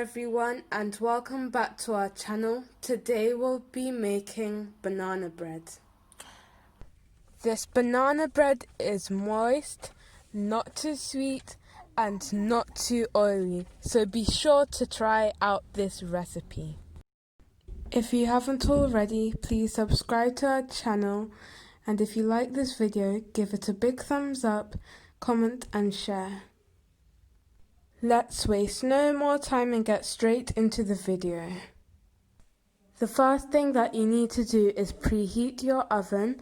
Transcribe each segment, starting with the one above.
everyone, and welcome back to our channel. Today we'll be making banana bread. This banana bread is moist, not too sweet and not too oily, so be sure to try out this recipe. If you haven't already, please subscribe to our channel, and if you like this video, give it a big thumbs up, comment and share. Let's waste no more time and get straight into the video. The first thing that you need to do is preheat your oven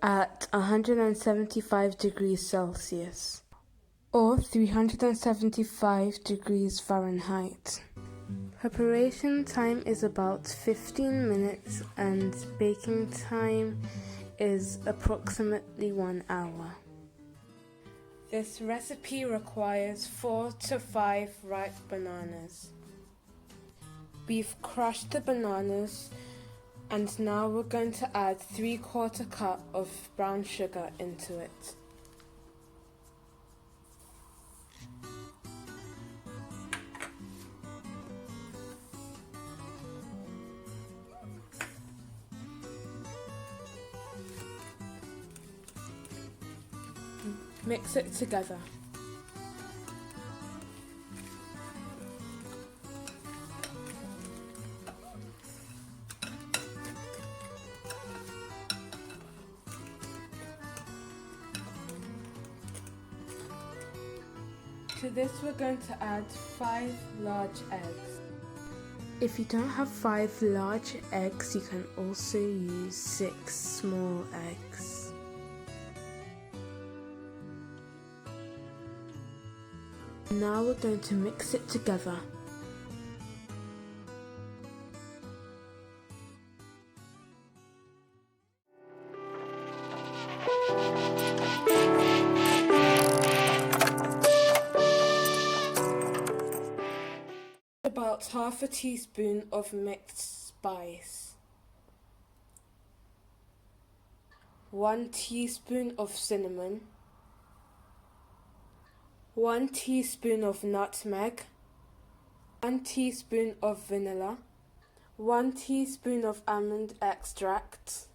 at 175 degrees Celsius or 375 degrees Fahrenheit. Preparation time is about 15 minutes and baking time is approximately 1 hour. This recipe requires 4 to 5 ripe bananas. We've crushed the bananas and now we're going to add 3/4 cup of brown sugar into it. Mix it together. To this we're going to add 5 large eggs. If you don't have 5 large eggs, you can also use 6 small eggs. Now we're going to mix it together. About half a teaspoon of mixed spice, 1 teaspoon of cinnamon, 1 teaspoon of nutmeg, 1 teaspoon of vanilla, 1 teaspoon of almond extract.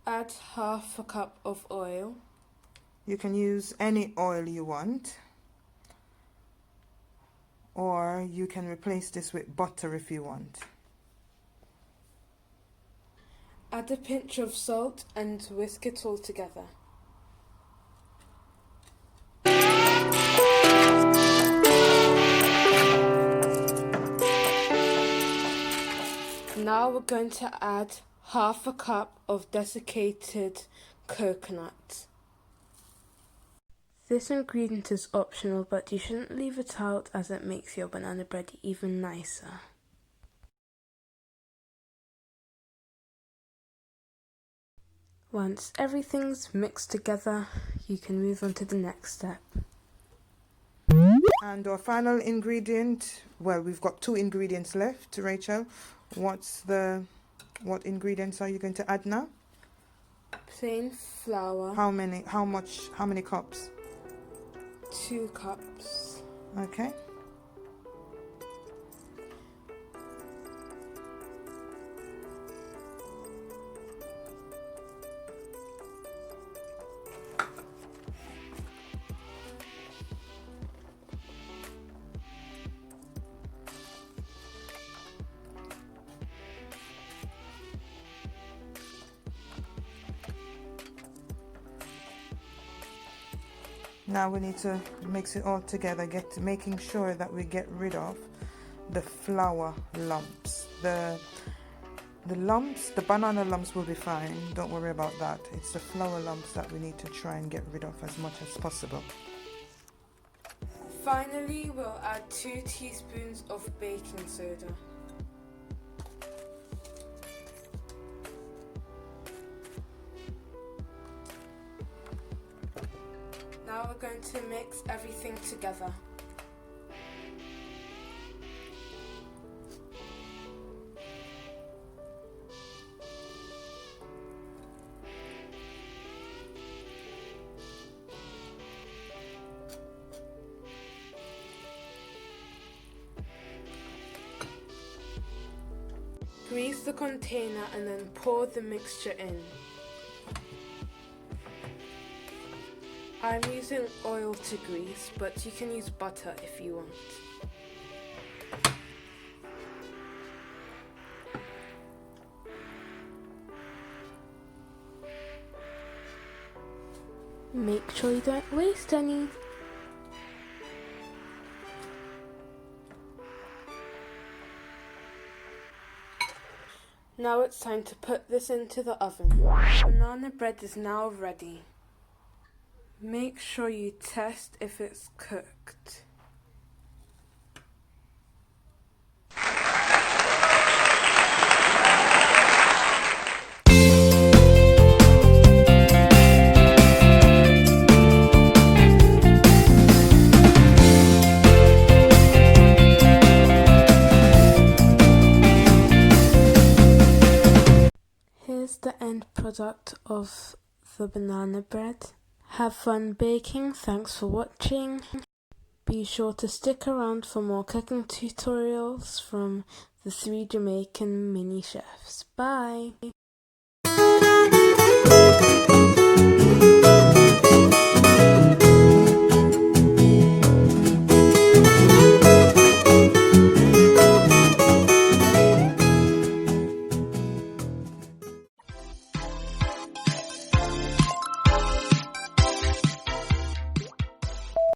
Add half a cup of oil. You can use any oil you want, or you can replace this with butter if you want. Add a pinch of salt and whisk it all together. Now we're going to add half a cup of desiccated coconut. This ingredient is optional, but you shouldn't leave it out as it makes your banana bread even nicer. Once everything's mixed together, you can move on to the next step. And our final ingredient, well, we've got 2 ingredients left. Rachel, what ingredients are you going to add now? Plain flour. How many cups? 2 cups. Okay. Now we need to mix it all together, making sure that we get rid of the flour lumps. The banana lumps will be fine, don't worry about that. It's the flour lumps that we need to try and get rid of as much as possible. Finally, we'll add 2 teaspoons of baking soda. Now we're going to mix everything together. Grease the container and then pour the mixture in. I'm using oil to grease, but you can use butter if you want. Make sure you don't waste any. Now it's time to put this into the oven. Banana bread is now ready. Make sure you test if it's cooked. Here's the end product of the banana bread. Have fun baking, thanks for watching. Be sure to stick around for more cooking tutorials from the Three Jamaican Mini-chefs. Bye!